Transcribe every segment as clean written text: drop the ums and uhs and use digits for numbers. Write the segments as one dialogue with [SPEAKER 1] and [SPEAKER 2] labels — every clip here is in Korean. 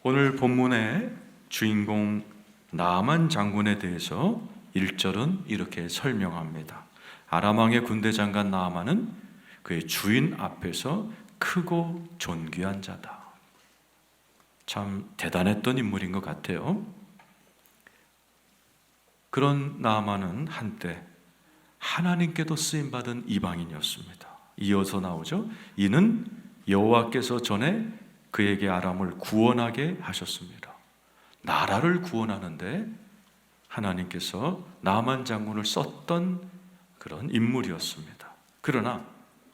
[SPEAKER 1] 오늘 본문의 주인공 나아만 장군에 대해서 1절은 이렇게 설명합니다. 아람 왕의 군대 장관 나아만은 그의 주인 앞에서 크고 존귀한 자다. 참 대단했던 인물인 것 같아요. 그런 나아만은 한때 하나님께도 쓰임받은 이방인이었습니다. 이어서 나오죠. 이는 여호와께서 전에 그에게 아람을 구원하게 하셨습니다. 나라를 구원하는데 하나님께서 나아만 장군을 썼던 그런 인물이었습니다. 그러나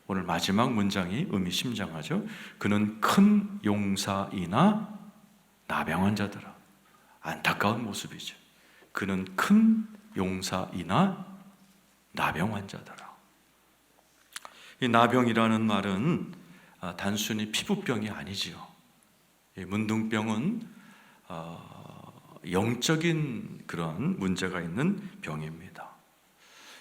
[SPEAKER 1] 오늘 마지막 문장이 의미심장하죠. 그는 큰 용사이나 나병한 자더라. 안타까운 모습이죠. 그는 큰 용사이나 나병한 자더라. 이 나병이라는 말은 단순히 피부병이 아니지요. 이 문둥병은 영적인 그런 문제가 있는 병입니다.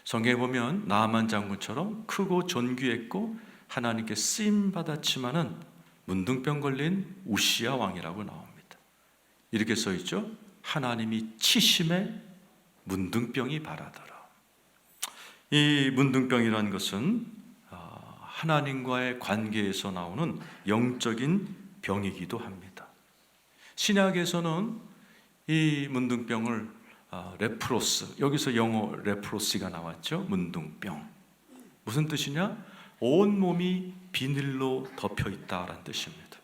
[SPEAKER 1] 성경에 보면 나아만 장군처럼 크고 존귀했고 하나님께 쓰임 받았지만은 문둥병 걸린 우시야 왕이라고 나옵니다. 이렇게 써 있죠. 하나님이 치심에 문둥병이 발하더라. 이 문둥병이라는 것은 하나님과의 관계에서 나오는 영적인 병이기도 합니다. 신약에서는 이 문둥병을 레프로스, 여기서 영어 레프로시가 나왔죠. 문둥병. 무슨 뜻이냐? 온몸이 비늘로 덮여 있다라는 뜻입니다.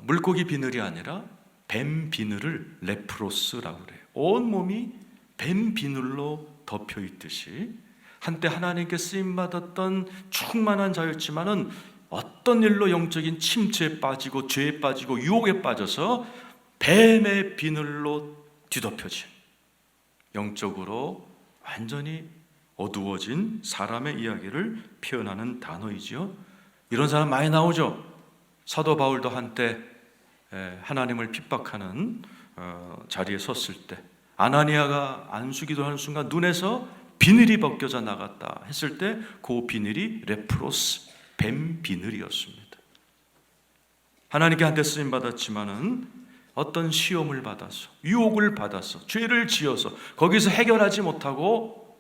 [SPEAKER 1] 물고기 비늘이 아니라 뱀 비늘을 레프로스라고 그래요. 온몸이 뱀 비늘로 덮여 있듯이 한때 하나님께 쓰임받았던 충만한 자였지만은 어떤 일로 영적인 침체에 빠지고 죄에 빠지고 유혹에 빠져서 뱀의 비늘로 뒤덮여진 영적으로 완전히 어두워진 사람의 이야기를 표현하는 단어이죠. 이런 사람 많이 나오죠. 사도 바울도 한때 하나님을 핍박하는 자리에 섰을 때 아나니아가 안수기도 하는 순간 눈에서 비늘이 벗겨져 나갔다 했을 때 그 비늘이 레프로스, 뱀 비늘이었습니다. 하나님께 한때 쓰임 받았지만은 어떤 시험을 받아서 유혹을 받아서 죄를 지어서 거기서 해결하지 못하고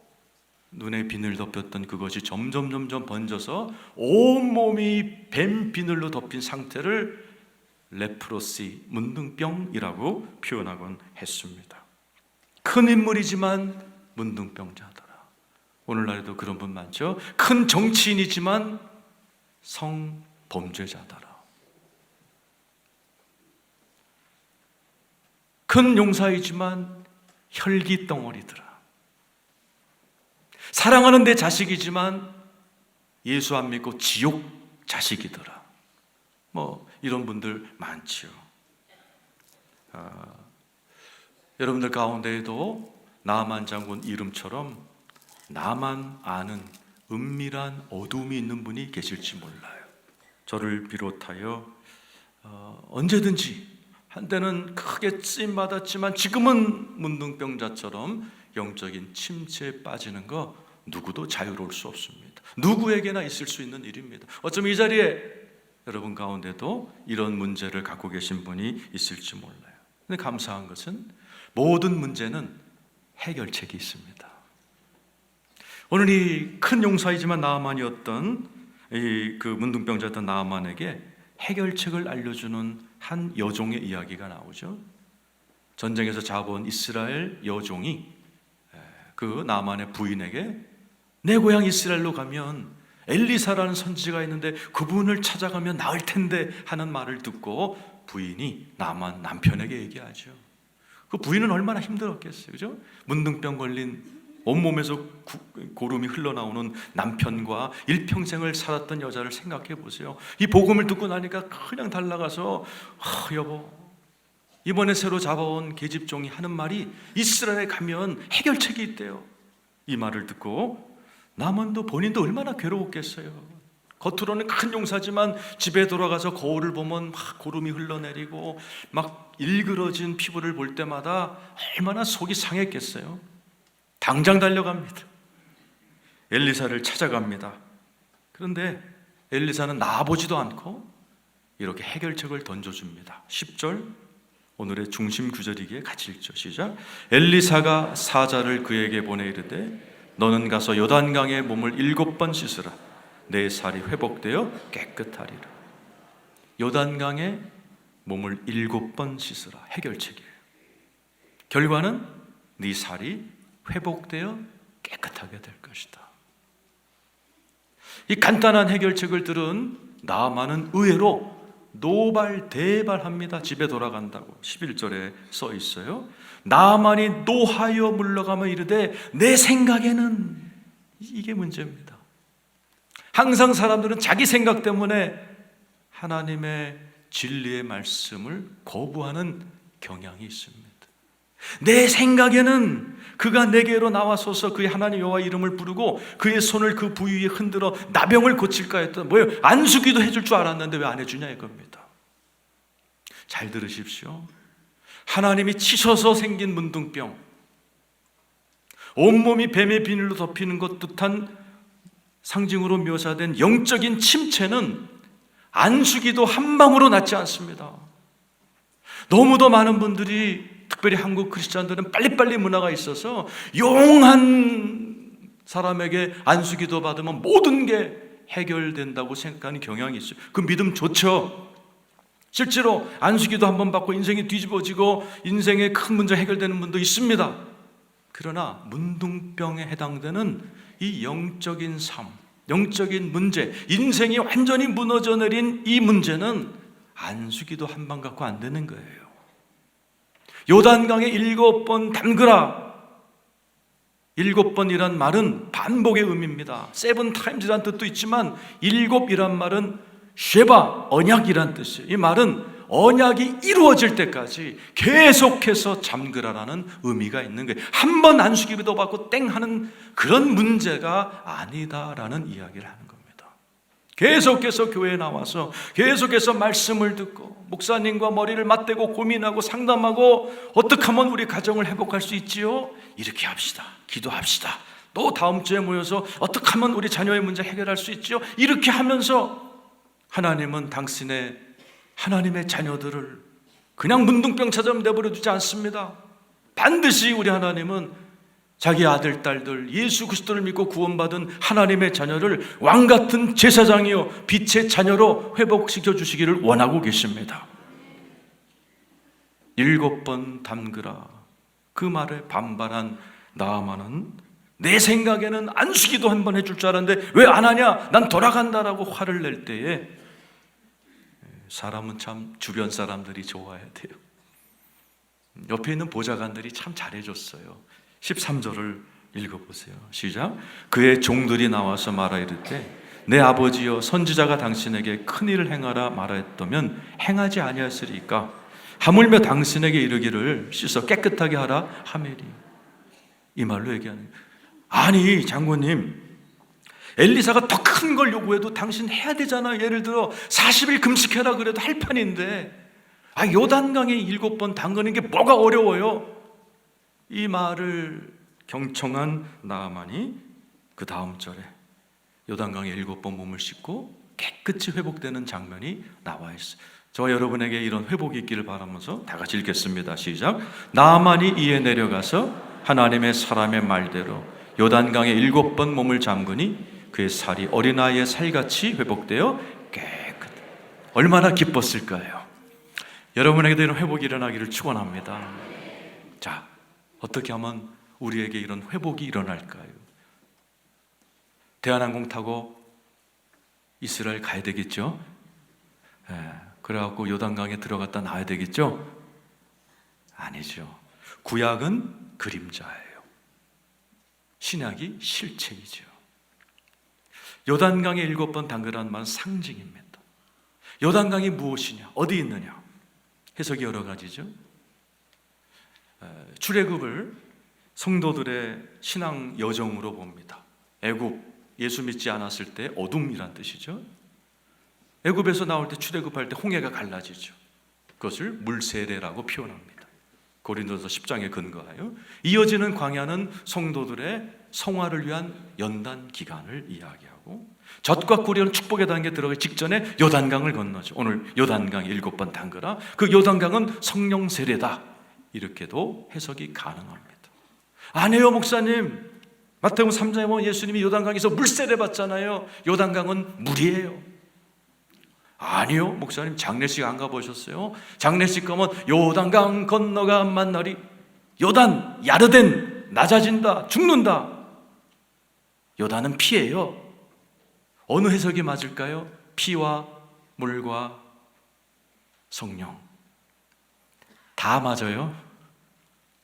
[SPEAKER 1] 눈에 비늘 덮였던 그것이 점점 번져서 온몸이 뱀 비늘로 덮인 상태를 레프로시, 문둥병이라고 표현하곤 했습니다. 큰 인물이지만 문둥병자더라. 오늘날에도 그런 분 많죠. 큰 정치인이지만 성범죄자더라. 큰 용사이지만 혈기 덩어리더라. 사랑하는 내 자식이지만 예수 안 믿고 지옥 자식이더라. 이런 분들 많지요. 여러분들 가운데에도 나아만 장군 이름처럼 나만 아는 은밀한 어두움이 있는 분이 계실지 몰라요. 저를 비롯하여 언제든지 한때는 크게 쓰임받았지만 지금은 문둥병자처럼 영적인 침체에 빠지는 거 누구도 자유로울 수 없습니다. 누구에게나 있을 수 있는 일입니다. 어쩌면 이 자리에 여러분 가운데도 이런 문제를 갖고 계신 분이 있을지 몰라요. 근데 감사한 것은 모든 문제는 해결책이 있습니다. 오늘 이 큰 용사이지만 나아만이었던 그 문둥병자였던 나아만에게 해결책을 알려주는 한 여종의 이야기가 나오죠. 전쟁에서 잡아온 이스라엘 여종이 그 나아만의 부인에게 내 고향 이스라엘로 가면 엘리사라는 선지가 있는데 그분을 찾아가면 나을 텐데 하는 말을 듣고 부인이 나아만 남편에게 얘기하죠. 그 부인은 얼마나 힘들었겠어요, 그죠? 문둥병 걸린 온몸에서 고름이 흘러나오는 남편과 일평생을 살았던 여자를 생각해 보세요. 이 복음을 듣고 나니까 그냥 달려가서 여보, 이번에 새로 잡아온 계집종이 하는 말이 이스라엘에 가면 해결책이 있대요. 이 말을 듣고 나만도 본인도 얼마나 괴로웠겠어요. 겉으로는 큰 용사지만 집에 돌아가서 거울을 보면 막 고름이 흘러내리고 막 일그러진 피부를 볼 때마다 얼마나 속이 상했겠어요. 당장 달려갑니다. 엘리사를 찾아갑니다. 그런데 엘리사는 나아보지도 않고 이렇게 해결책을 던져줍니다. 10절, 오늘의 중심 구절이기에 같이 읽죠. 시작. 엘리사가 사자를 그에게 보내 이르되 너는 가서 요단강에 몸을 7번 씻으라. 내 살이 회복되어 깨끗하리라. 요단강에 몸을 7번 씻으라. 해결책이에요. 결과는 네 살이 회복되어 깨끗하게 될 것이다. 이 간단한 해결책을 들은 나아만은 의외로 노발대발합니다. 집에 돌아간다고 11절에 써 있어요. 나아만이 노하여 물러가며 이르되 내 생각에는, 이게 문제입니다. 항상 사람들은 자기 생각 때문에 하나님의 진리의 말씀을 거부하는 경향이 있습니다. 내 생각에는 그가 내게로 나와서서 그의 하나님 여호와 이름을 부르고 그의 손을 그 부위에 흔들어 나병을 고칠까 했던, 뭐예요? 안수기도 해줄 줄 알았는데 왜 안 해주냐 이겁니다. 잘 들으십시오. 하나님이 치셔서 생긴 문둥병, 온몸이 뱀의 비늘로 덮이는 것 뜻한 상징으로 묘사된 영적인 침체는 안수기도 한 방으로 낫지 않습니다. 너무도 많은 분들이, 특별히 한국 크리스찬들은 빨리빨리 문화가 있어서 용한 사람에게 안수기도 받으면 모든 게 해결된다고 생각하는 경향이 있어요. 그 믿음 좋죠. 실제로 안수기도 한번 받고 인생이 뒤집어지고 인생의 큰 문제 해결되는 분도 있습니다. 그러나 문둥병에 해당되는 이 영적인 삶, 영적인 문제, 인생이 완전히 무너져 내린 이 문제는 안수기도 한 방 갖고 안 되는 거예요. 요단강에 7번 담그라. 7번이란 말은 반복의 의미입니다. 7 times이란 뜻도 있지만 7이란 말은 쉐바, 언약이란 뜻이에요. 이 말은 언약이 이루어질 때까지 계속해서 잠그라라는 의미가 있는 거예요. 한 번 안수기도 받고 땡 하는 그런 문제가 아니다라는 이야기를 하는 겁니다. 계속해서 교회에 나와서 계속해서 말씀을 듣고 목사님과 머리를 맞대고 고민하고 상담하고 어떻게 하면 우리 가정을 회복할 수 있지요? 이렇게 합시다. 기도합시다. 또 다음 주에 모여서 어떻게 하면 우리 자녀의 문제 해결할 수 있지요? 이렇게 하면서 하나님은 당신의 하나님의 자녀들을 그냥 문둥병처럼 내버려 두지 않습니다. 반드시 우리 하나님은 자기 아들, 딸들, 예수 그리스도를 믿고 구원받은 하나님의 자녀를 왕같은 제사장이요 빛의 자녀로 회복시켜 주시기를 원하고 계십니다. 7번 담그라. 그 말에 반발한 나아만은 내 생각에는 안수기도 한 번 해줄 줄 알았는데 왜 안 하냐? 난 돌아간다라고 화를 낼 때에 사람은 참 주변 사람들이 좋아야 돼요. 옆에 있는 보좌관들이 참 잘해줬어요. 13절을 읽어보세요. 시작. 그의 종들이 나와서 말하 이르되 내 아버지여 선지자가 당신에게 큰일을 행하라 말하였다면 행하지 아니하였으리까 하물며 당신에게 이르기를 씻어 깨끗하게 하라 하매리. 이 말로 얘기하는 거예요. 아니 장군님, 엘리사가 더 큰 걸 요구해도 당신 해야 되잖아. 예를 들어 40일 금식해라 그래도 할 판인데 요단강에 7번 담그는 게 뭐가 어려워요? 이 말을 경청한 나아만이 그 다음 절에 요단강에 7번 몸을 씻고 깨끗이 회복되는 장면이 나와 있어요. 저와 여러분에게 이런 회복이 있기를 바라면서 다 같이 읽겠습니다. 시작. 나아만이 이에 내려가서 하나님의 사람의 말대로 요단강에 7번 몸을 잠그니 그의 살이 어린아이의 살같이 회복되어 깨끗. 얼마나 기뻤을까요? 여러분에게도 이런 회복이 일어나기를 축원합니다. 자, 어떻게 하면 우리에게 이런 회복이 일어날까요? 대한항공 타고 이스라엘 가야 되겠죠? 그래갖고 요단강에 들어갔다 나와야 되겠죠? 아니죠. 구약은 그림자예요. 신약이 실체이죠. 요단강에 7번 담그라는 말은 상징입니다. 요단강이 무엇이냐? 어디 있느냐? 해석이 여러 가지죠. 출애굽을 성도들의 신앙 여정으로 봅니다. 애굽, 예수 믿지 않았을 때 어둠이란 뜻이죠. 애굽에서 나올 때 출애굽할 때 홍해가 갈라지죠. 그것을 물세례라고 표현합니다. 고린도서 10장에 근거하여 이어지는 광야는 성도들의 성화를 위한 연단 기간을 이야기하고 젖과 꿀이는 축복의 단계에 들어가기 직전에 요단강을 건너죠. 오늘 요단강 7번 담그라. 그 요단강은 성령 세례다. 이렇게도 해석이 가능합니다. 아니에요 목사님, 마태복음 3장에 보면 예수님이 요단강에서 물세례 받잖아요. 요단강은 물이에요. 아니요 목사님, 장례식 안 가보셨어요? 장례식 가면 요단강 건너가 만나리, 요단 야르덴 낮아진다, 죽는다. 요단은 피예요. 어느 해석이 맞을까요? 피와 물과 성령 다 맞아요.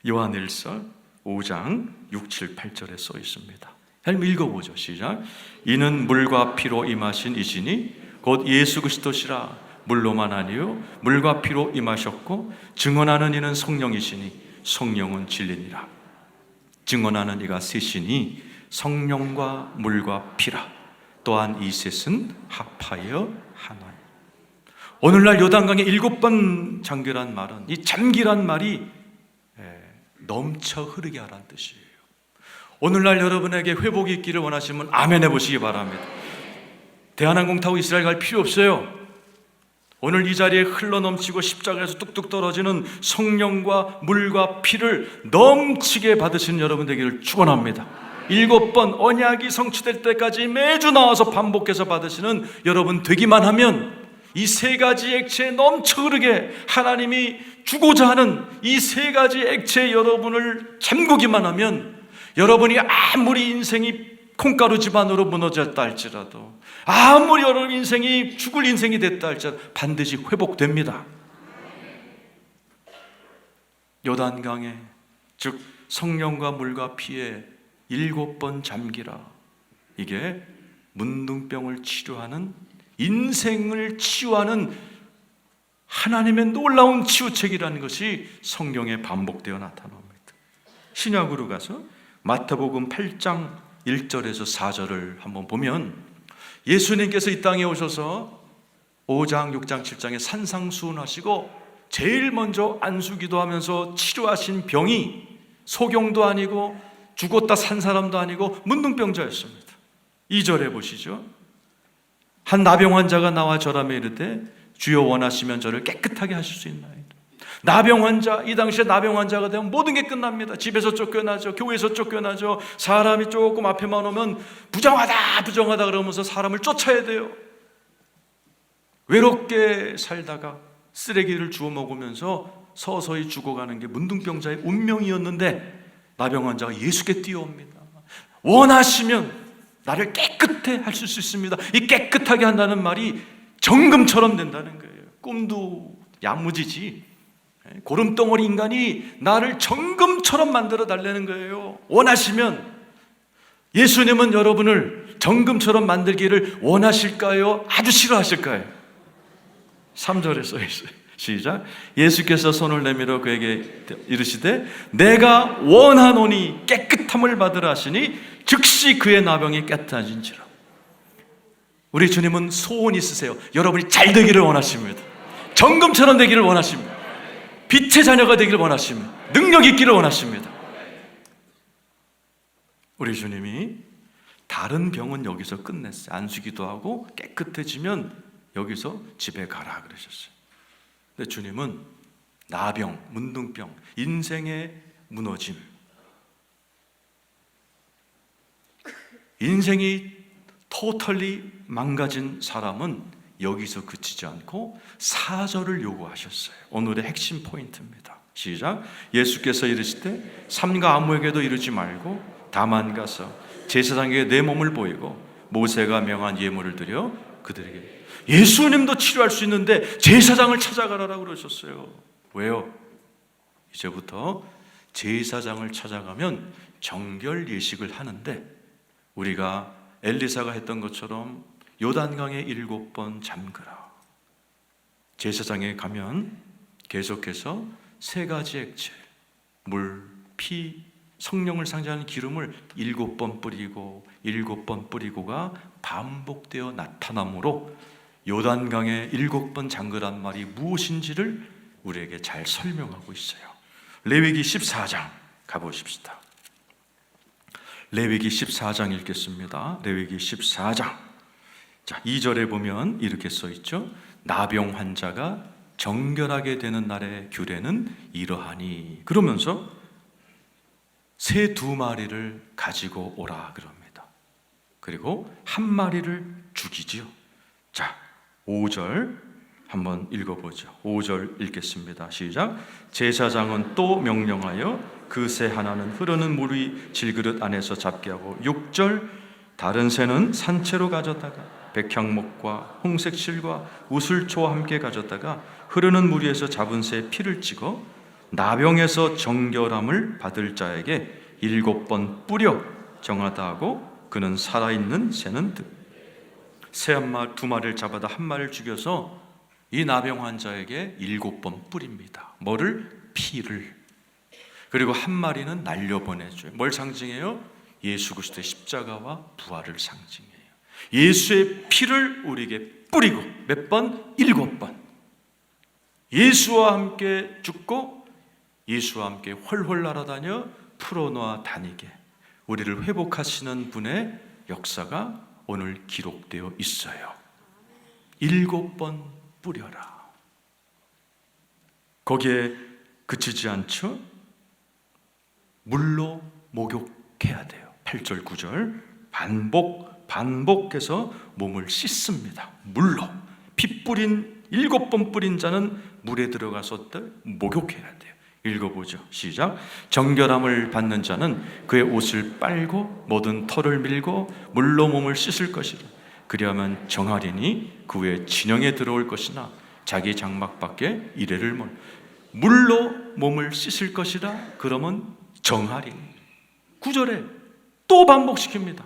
[SPEAKER 1] 요한일서 5장 6, 7, 8절에 써 있습니다. 한번 읽어보죠. 시작. 이는 물과 피로 임하신 이시니 곧 예수 그리스도시라. 물로만 아니요 물과 피로 임하셨고 증언하는 이는 성령이시니 성령은 진리니라. 증언하는 이가 셋이니 성령과 물과 피라. 또한 이 셋은 합하여 하나니. 오늘날 요단강에 7번 잠기란 말은, 이 잠기란 말이 넘쳐 흐르게 하라는 뜻이에요. 오늘날 여러분에게 회복이 있기를 원하시면 아멘 해보시기 바랍니다. 대한항공 타고 이스라엘 갈 필요 없어요. 오늘 이 자리에 흘러넘치고 십자가에서 뚝뚝 떨어지는 성령과 물과 피를 넘치게 받으시는 여러분 되기를 축원합니다. 7번 언약이 성취될 때까지 매주 나와서 반복해서 받으시는 여러분 되기만 하면, 이 세 가지 액체에 넘쳐 흐르게 하나님이 주고자 하는 이 세 가지 액체에 여러분을 잠그기만 하면, 여러분이 아무리 인생이 콩가루 집안으로 무너졌다 할지라도, 아무리 여러분 인생이 죽을 인생이 됐다 할지라도 반드시 회복됩니다. 요단강에, 즉 성령과 물과 피에 7번 잠기라. 이게 문둥병을 치료하는, 인생을 치유하는 하나님의 놀라운 치유책이라는 것이 성경에 반복되어 나타납니다. 신약으로 가서 마태복음 8장 1절에서 4절을 한번 보면, 예수님께서 이 땅에 오셔서 5장, 6장, 7장에 산상수훈하시고 제일 먼저 안수기도 하면서 치료하신 병이 소경도 아니고 죽었다 산 사람도 아니고 문둥병자였습니다. 2절에 보시죠. 한 나병 환자가 나와 절하며 이르되 주여 원하시면 저를 깨끗하게 하실 수 있나이다. 나병 환자, 이 당시에 나병 환자가 되면 모든 게 끝납니다. 집에서 쫓겨나죠. 교회에서 쫓겨나죠. 사람이 조금 앞에만 오면 부정하다 부정하다 그러면서 사람을 쫓아야 돼요. 외롭게 살다가 쓰레기를 주워 먹으면서 서서히 죽어가는 게 문둥병자의 운명이었는데, 나병 환자가 예수께 뛰어옵니다. 원하시면 나를 깨끗해 하실 수 있습니다. 이 깨끗하게 한다는 말이 정금처럼 된다는 거예요. 꿈도 야무지지, 고름덩어리 인간이 나를 정금처럼 만들어 달라는 거예요. 원하시면. 예수님은 여러분을 정금처럼 만들기를 원하실까요? 아주 싫어하실까요? 3절에 써 있어요. 시작. 예수께서 손을 내밀어 그에게 이르시되 내가 원하노니 깨끗함을 받으라 하시니 즉시 그의 나병이 깨끗해진지라. 우리 주님은 소원이 있으세요. 여러분이 잘 되기를 원하십니다. 정금처럼 되기를 원하십니다. 빛의 자녀가 되기를 원하십니다. 능력 있기를 원하십니다. 우리 주님이 다른 병은 여기서 끝냈어요. 안수기도 하고 깨끗해지면 여기서 집에 가라 그러셨어요. 근데 주님은 나병, 문둥병, 인생의 무너짐, 인생이 토털리 망가진 사람은 여기서 그치지 않고 4절을 요구하셨어요. 오늘의 핵심 포인트입니다. 시작. 예수께서 이르시되 삼가 아무에게도 이르지 말고 다만 가서 제사장에게 내 몸을 보이고 모세가 명한 예물을 드려 그들에게. 예수님도 치료할 수 있는데 제사장을 찾아가라고 그러셨어요. 왜요? 이제부터 제사장을 찾아가면 정결 예식을 하는데, 우리가 엘리사가 했던 것처럼 요단강에 7번 잠그라. 제사장에 가면 계속해서 세 가지 액체, 물, 피, 성령을 상징하는 기름을 7번 뿌리고 7번 뿌리고가 반복되어 나타나므로 요단강에 7번 잠그란 말이 무엇인지를 우리에게 잘 설명하고 있어요. 레위기 14장 가보십시다. 레위기 14장 읽겠습니다. 레위기 14장 자, 2절에 보면 이렇게 써 있죠. 나병 환자가 정결하게 되는 날의 규례는 이러하니, 그러면서 새 2마리를 가지고 오라 그럽니다. 그리고 1마리를 죽이지요. 자, 5절 한번 읽어보죠. 5절 읽겠습니다. 시작. 제사장은 또 명령하여 그 새 하나는 흐르는 물이 질그릇 안에서 잡게 하고, 6절 다른 새는 산채로 가져다가 백향목과 홍색 실과 우슬초와 함께 가져다가 흐르는 물 위에서 잡은 새의 피를 찍어 나병에서 정결함을 받을 자에게 7번 뿌려 정하다 하고, 그는 살아있는 새는 새 2마리를 잡아다 1마리를 죽여서 이 나병 환자에게 7번 뿌립니다. 뭐를? 피를. 그리고 1마리는 날려보내줘요. 뭘 상징해요? 예수 그리스도의 십자가와 부활을 상징해요. 예수의 피를 우리에게 뿌리고 몇 번? 7번. 예수와 함께 죽고 예수와 함께 훨훨 날아다녀 풀어놓아 다니게 우리를 회복하시는 분의 역사가 오늘 기록되어 있어요. 7번 뿌려라. 거기에 그치지 않죠? 물로 목욕해야 돼요. 8절 9절 반복해서 몸을 씻습니다. 물로. 피 뿌린 7번 뿌린 자는 물에 들어가서 목욕해야 돼요. 읽어보죠. 시작. 정결함을 받는 자는 그의 옷을 빨고 모든 털을 밀고 물로 몸을 씻을 것이라. 그리하면 정하리니 그 후에 진영에 들어올 것이나 자기 장막 밖에 이래를 물로 몸을 씻을 것이라. 그러면 정하리니. 9절에 또 반복시킵니다.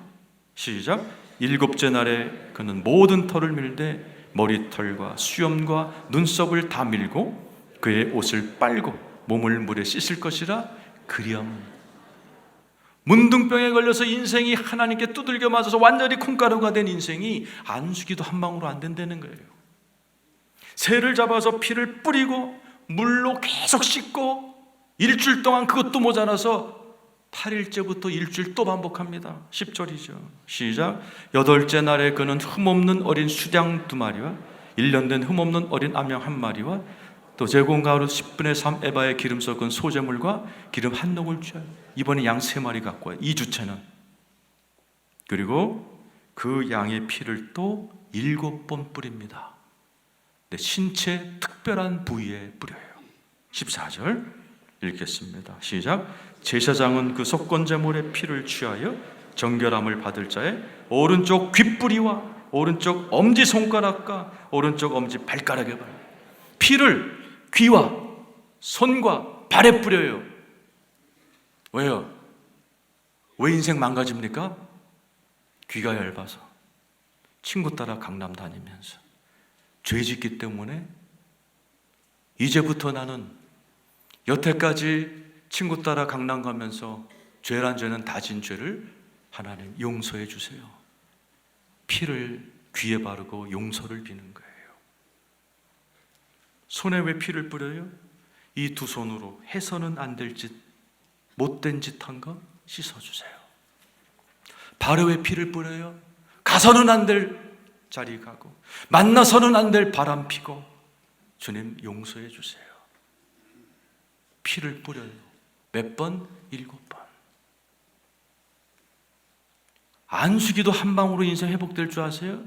[SPEAKER 1] 시작. 7째 날에 그는 모든 털을 밀되 머리털과 수염과 눈썹을 다 밀고 그의 옷을 빨고 몸을 물에 씻을 것이라. 그리하면 문둥병에 걸려서 인생이 하나님께 두들겨 맞아서 완전히 콩가루가 된 인생이 안수기도 한 방울로 안 된다는 거예요. 새를 잡아서 피를 뿌리고 물로 계속 씻고 일주일 동안 그것도 모자라서 8일째부터 일주일 또 반복합니다. 10절이죠. 시작. 8째 날에 그는 흠없는 어린 수양 2마리와 1년 된 흠없는 어린 암양 1마리와 또 제공가루 10분의 3 에바의 기름 섞은 소재물과 기름 1녹을 취하여, 이번에 양 3마리 갖고 와요. 2주째는. 그리고 그 양의 피를 또 7번 뿌립니다. 네, 신체 특별한 부위에 뿌려요. 14절 읽겠습니다. 시작. 제사장은 그 속건제물의 피를 취하여 정결함을 받을 자의 오른쪽 귓뿌리와 오른쪽 엄지손가락과 오른쪽 엄지발가락에 발라요. 피를 귀와 손과 발에 뿌려요. 왜요? 왜 인생 망가집니까? 귀가 얇아서 친구 따라 강남 다니면서 죄 짓기 때문에 이제부터 나는 여태까지 친구 따라 강남 가면서 죄란 죄는 다진 죄를 하나님 용서해 주세요. 피를 귀에 바르고 용서를 비는 거예요. 손에 왜 피를 뿌려요? 이 2 손으로 해서는 안 될 짓, 못된 짓 한 거 씻어주세요. 발에 왜 피를 뿌려요? 가서는 안 될 자리 가고 만나서는 안 될 바람 피고 주님 용서해 주세요. 피를 뿌려요. 몇 번? 7번. 안수기도 한 방으로 인생 회복될 줄 아세요?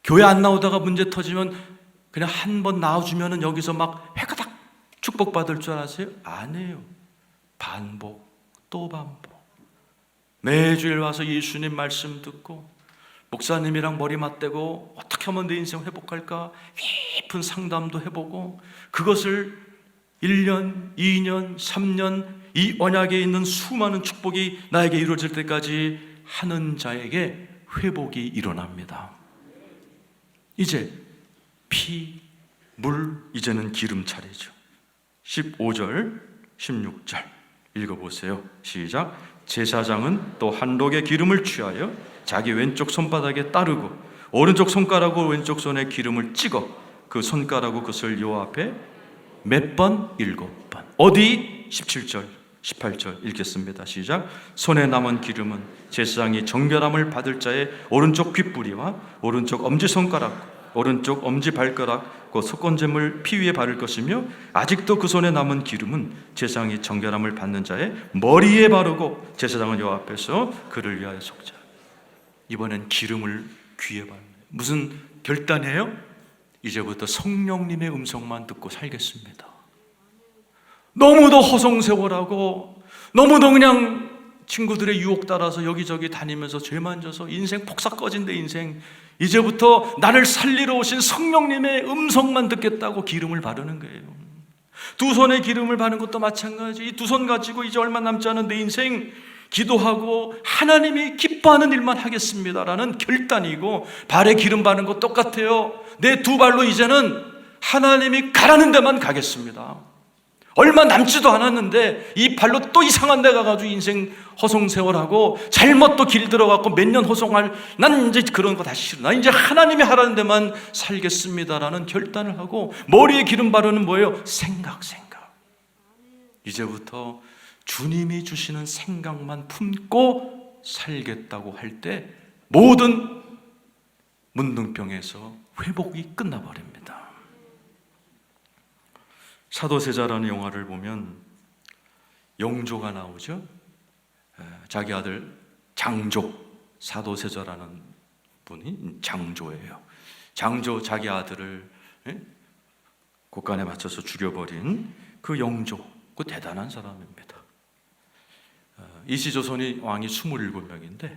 [SPEAKER 1] 교회 안 나오다가 문제 터지면 그냥 한 번 나와주면 여기서 막 회가닥 축복받을 줄 아세요? 아니에요. 반복 또 반복. 매주일 와서 예수님 말씀 듣고 목사님이랑 머리 맞대고 어떻게 하면 내 인생 회복할까 깊은 상담도 해보고 그것을 1년, 2년, 3년 이 언약에 있는 수많은 축복이 나에게 이루어질 때까지 하는 자에게 회복이 일어납니다. 이제 피, 물, 이제는 기름 차례죠. 15절, 16절 읽어보세요. 시작. 제사장은 또 한 록의 기름을 취하여 자기 왼쪽 손바닥에 따르고 오른쪽 손가락으로 왼쪽 손에 기름을 찍어 그 손가락으로 그것을 요 앞에 몇 번? 7번. 어디? 17절 18절 읽겠습니다. 시작. 손에 남은 기름은 제사장이 정결함을 받을 자의 오른쪽 귓뿌리와 오른쪽 엄지손가락, 오른쪽 엄지발가락 그 속건제물 피 위에 바를 것이며, 아직도 그 손에 남은 기름은 제사장이 정결함을 받는 자의 머리에 바르고 제사장은 여호와 앞에서 그를 위하여 속자. 이번엔 기름을 귀에 바르는, 무슨 결단이에요? 이제부터 성령님의 음성만 듣고 살겠습니다. 너무도 허송세월하고 너무도 그냥 친구들의 유혹 따라서 여기저기 다니면서 죄만 져서 인생 폭삭 꺼진 내 인생, 이제부터 나를 살리러 오신 성령님의 음성만 듣겠다고 기름을 바르는 거예요. 두 손에 기름을 바르는 것도 마찬가지. 이 두 손 가지고 이제 얼마 남지 않은 내 인생 기도하고 하나님이 기뻐하는 일만 하겠습니다라는 결단이고, 발에 기름 바르는 것 똑같아요. 내 두 발로 이제는 하나님이 가라는 데만 가겠습니다. 얼마 남지도 않았는데 이 발로 또 이상한 데 가가지고 인생 허송세월하고 잘못 또 길 들어가고 몇 년 허송할, 난 이제 그런 거 다 싫어. 난 이제 하나님이 하라는 데만 살겠습니다라는 결단을 하고, 머리에 기름 바르는 뭐예요? 생각. 이제부터 주님이 주시는 생각만 품고 살겠다고 할 때 모든 문둥병에서 회복이 끝나버립니다. 사도세자라는 영화를 보면 영조가 나오죠. 자기 아들 장조, 사도세자라는 분이 장조예요. 장조 자기 아들을 곡간에 맞춰서 죽여버린 그 영조, 그 대단한 사람입니다. 이시조선이 왕이 27명인데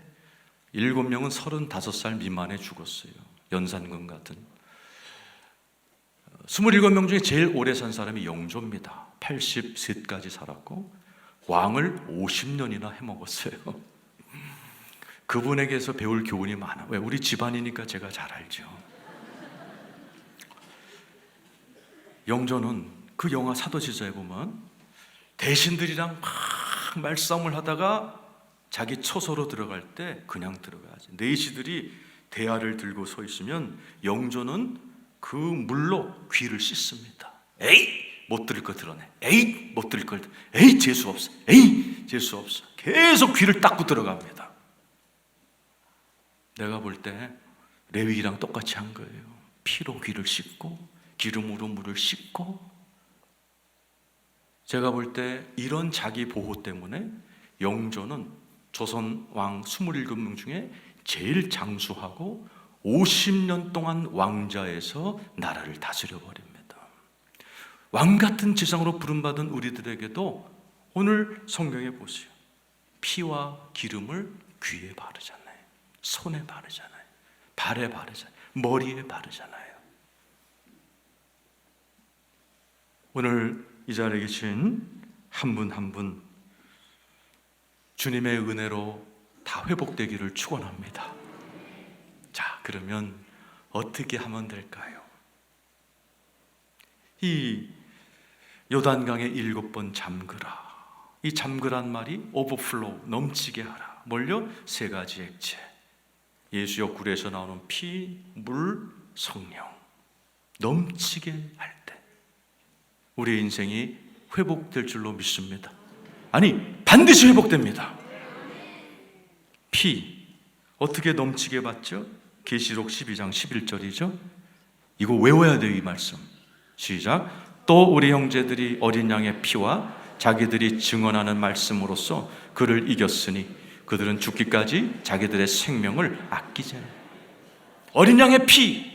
[SPEAKER 1] 7명은 35살 미만에 죽었어요. 연산군 같은. 27명 중에 제일 오래 산 사람이 영조입니다. 83까지 살았고 왕을 50년이나 해먹었어요. 그분에게서 배울 교훈이 많아. 왜? 우리 집안이니까 제가 잘 알죠. 영조는 그 영화 사도지자에 보면 대신들이랑 막 말싸움을 하다가 자기 처소로 들어갈 때 그냥 들어가야지. 내시들이 대야를 들고 서 있으면 영조는 그 물로 귀를 씻습니다. 에이! 못 들을 거 드러내. 에이! 못 들을 걸. 에이! 재수 없어. 에이! 재수 없어. 계속 귀를 닦고 들어갑니다. 내가 볼 때 레위기랑 똑같이 한 거예요. 피로 귀를 씻고 기름으로 물을 씻고. 제가 볼 때 이런 자기 보호 때문에 영조는 조선 왕 27명 중에 제일 장수하고 50년 동안 왕자에서 나라를 다스려 버립니다. 왕 같은 지상으로 부름받은 우리들에게도 오늘 성경에 보세요. 피와 기름을 귀에 바르잖아요. 손에 바르잖아요. 발에 바르잖아요. 머리에 바르잖아요. 오늘 이 자리에 계신 한 분 한 분 주님의 은혜로 다 회복되기를 축원합니다. 자, 그러면 어떻게 하면 될까요? 이 요단강에 7번 잠그라. 이 잠그란 말이 오버플로우, 넘치게 하라. 뭘요? 3가지 액체. 예수 옆구리에서 나오는 피, 물, 성령. 넘치게 할 때 우리의 인생이 회복될 줄로 믿습니다. 아니, 반드시 회복됩니다. 피, 어떻게 넘치게 받죠? 계시록 12장 11절이죠. 이거 외워야 돼요, 이 말씀. 시작. 또 우리 형제들이 어린 양의 피와 자기들이 증언하는 말씀으로써 그를 이겼으니 그들은 죽기까지 자기들의 생명을 아끼지 않아요. 어린 양의 피,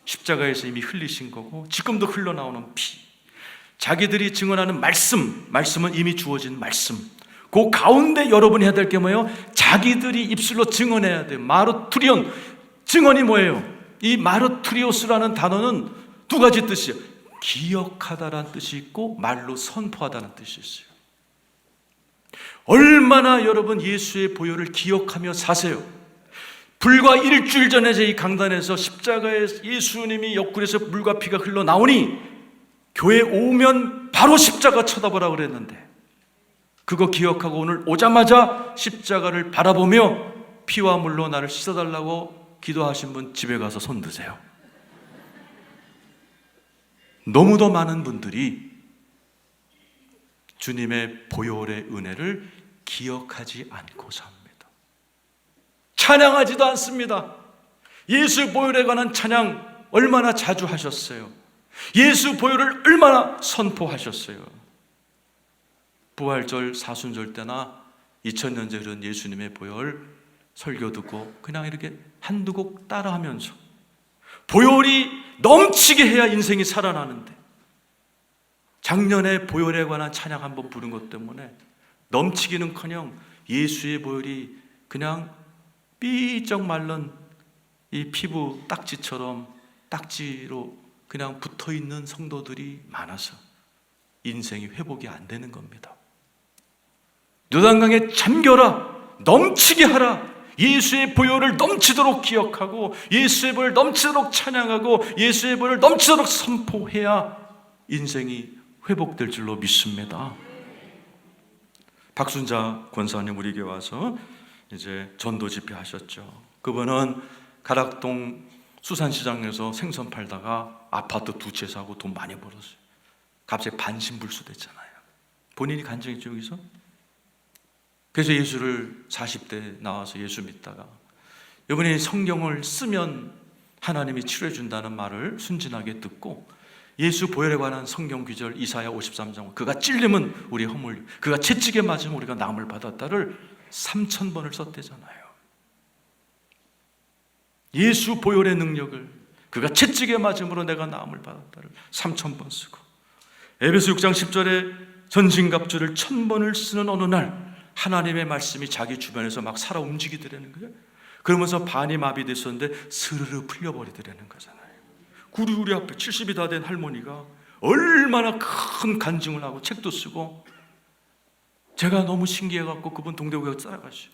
[SPEAKER 1] 십자가에서 이미 흘리신 거고 지금도 흘러나오는 피, 자기들이 증언하는 말씀, 말씀은 이미 주어진 말씀. 그 가운데 여러분이 해야 될 게 뭐예요? 자기들이 입술로 증언해야 돼요. 마르투리온, 증언이 뭐예요? 이 마르투리오스라는 단어는 2가지 뜻이에요. 기억하다라는 뜻이 있고 말로 선포하다는 뜻이 있어요. 얼마나 여러분 예수의 보혈을 기억하며 사세요? 불과 일주일 전에 이 강단에서 십자가에 예수님이 옆구리에서 물과 피가 흘러나오니 교회 오면 바로 십자가 쳐다보라고 그랬는데 그거 기억하고 오늘 오자마자 십자가를 바라보며 피와 물로 나를 씻어달라고 기도하신 분 집에 가서 손 드세요. 너무도 많은 분들이 주님의 보혈의 은혜를 기억하지 않고 삽니다. 찬양하지도 않습니다. 예수 보혈에 관한 찬양 얼마나 자주 하셨어요? 예수 보혈을 얼마나 선포하셨어요? 부활절, 사순절 때나 2000년 전에 이런 예수님의 보혈 설교 듣고 그냥 이렇게 한두 곡 따라하면서, 보혈이 넘치게 해야 인생이 살아나는데 작년에 보혈에 관한 찬양 한번 부른 것 때문에 넘치기는커녕 예수의 보혈이 그냥 삐쩍 말른 이 피부 딱지처럼 딱지로 그냥 붙어있는 성도들이 많아서 인생이 회복이 안 되는 겁니다. 요단강에 잠겨라, 넘치게 하라, 예수의 보혈을 넘치도록 기억하고 예수의 보혈을 넘치도록 찬양하고 예수의 보혈을 넘치도록 선포해야 인생이 회복될 줄로 믿습니다. 박순자 권사님 우리 교회 와서 이제 전도 집회 하셨죠. 그분은 가락동 수산시장에서 생선 팔다가 아파트 2채 사고 돈 많이 벌었어요. 갑자기 반신불수 됐잖아요. 본인이 간증했죠, 여기서. 그래서 예수를 40대 나와서 예수 믿다가 이번에 성경을 쓰면 하나님이 치료해 준다는 말을 순진하게 듣고 예수 보혈에 관한 성경 구절 이사야 53장, 그가 찔림은 우리 허물, 그가 채찍에 맞으면 우리가 남을 받았다를 3000번을 썼대잖아요. 예수 보혈의 능력을, 그가 채찍에 맞음으로 내가 남을 받았다를 3000번 쓰고, 에베소 6장 10절에 전신갑주를 1000번을 쓰는 어느 날 하나님의 말씀이 자기 주변에서 막 살아 움직이더라는 거예요. 그러면서 반이 마비됐었는데 스르르 풀려버리더라는 거잖아요. 우리 앞에 70이 다 된 할머니가 얼마나 큰 간증을 하고 책도 쓰고, 제가 너무 신기해갖고 그분 동대구에 따라가시죠.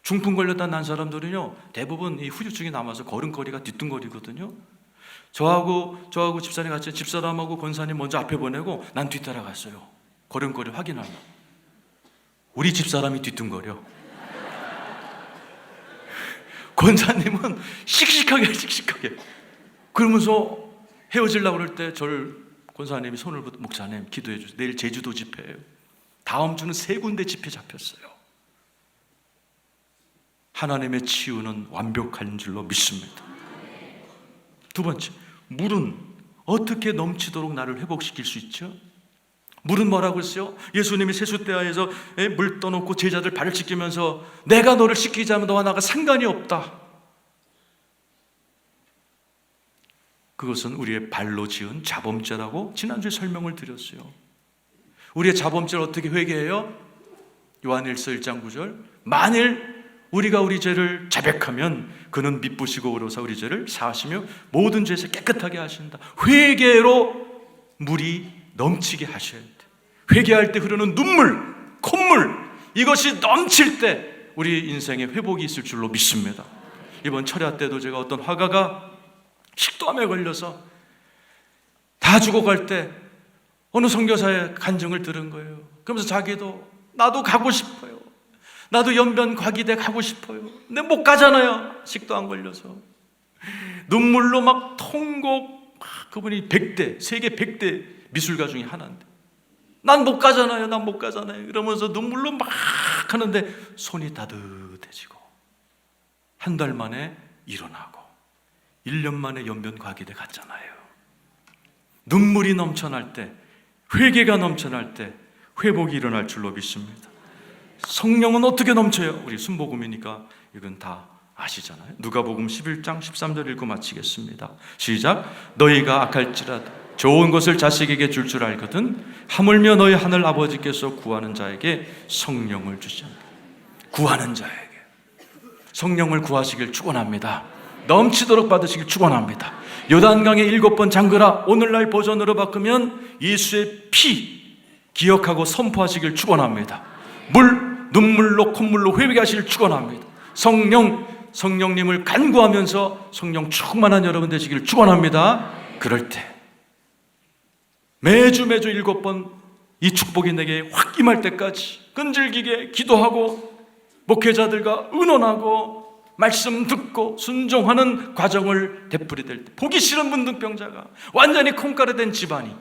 [SPEAKER 1] 중풍 걸렸다 난 사람들은요 대부분 이 후유증이 남아서 걸음걸이가 뒤뚱거리거든요. 저하고 집사님 같이 집사람하고 권사님 먼저 앞에 보내고 난 뒤따라갔어요. 걸음걸이 확인하려고. 우리 집사람이 뒤뚱거려. 권사님은 씩씩하게 그러면서 헤어지려고 그럴 때 권사님이 손을 붙, 목사님 기도해 주세요. 내일 제주도 집회예요. 다음 주는 3군데 집회 잡혔어요. 하나님의 치유는 완벽한 줄로 믿습니다. 두 번째, 물은 어떻게 넘치도록 나를 회복시킬 수 있죠? 물은 뭐라고 했어요? 예수님이 세숫대야에서 물 떠놓고 제자들 발을 씻기면서 내가 너를 씻기자면 너와 나가 상관이 없다. 그것은 우리의 발로 지은 자범죄라고 지난주에 설명을 드렸어요. 우리의 자범죄를 어떻게 회개해요? 요한일서 1장 9절, 만일 우리가 우리 죄를 자백하면 그는 미쁘시고 의로우사 우리 죄를 사하시며 모든 죄에서 깨끗하게 하신다. 회개로 물이 넘치게 하셔야 돼. 회개할 때 흐르는 눈물, 콧물, 이것이 넘칠 때 우리 인생에 회복이 있을 줄로 믿습니다. 이번 철야 때도 제가 어떤 화가가 식도암에 걸려서 다 죽어갈 때 어느 선교사의 간증을 들은 거예요. 그러면서 자기도 나도 가고 싶어요. 나도 연변과기대 가고 싶어요. 근데 못 가잖아요. 식도암 걸려서. 눈물로 막 통곡, 그분이 100대, 세계 100대 미술가 중에 하나인데 난 못 가잖아요. 그러면서 눈물로 막 하는데 손이 따뜻해지고 한 달 만에 일어나고 1년 만에 연변과기대 갔잖아요. 눈물이 넘쳐날 때, 회개가 넘쳐날 때 회복이 일어날 줄로 믿습니다. 성령은 어떻게 넘쳐요? 우리 순복음이니까 이건 다 아시잖아요. 누가복음 11장 13절 읽고 마치겠습니다. 시작. 너희가 악할지라도 좋은 것을 자식에게 줄 줄 알거든 하물며 너희 하늘 아버지께서 구하는 자에게 성령을 주시옵니다. 구하는 자에게 성령을 구하시길 축원합니다. 넘치도록 받으시길 축원합니다. 요단강에 7번 잠그라 오늘날 버전으로 바꾸면 예수의 피 기억하고 선포하시길 축원합니다. 물, 눈물로 콧물로 회개하시길 축원합니다. 성령님을 간구하면서 성령 충만한 여러분 되시기를 축원합니다. 그럴 때 매주 7번 이 축복이 내게 확 임할 때까지 끈질기게 기도하고 목회자들과 의논하고 말씀 듣고 순종하는 과정을 되풀이될 때 보기 싫은 문둥병자가 완전히 콩가루 된 집안이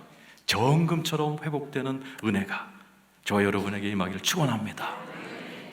[SPEAKER 1] 정금처럼 회복되는 은혜가 저와 여러분에게 임하기를 축원합니다.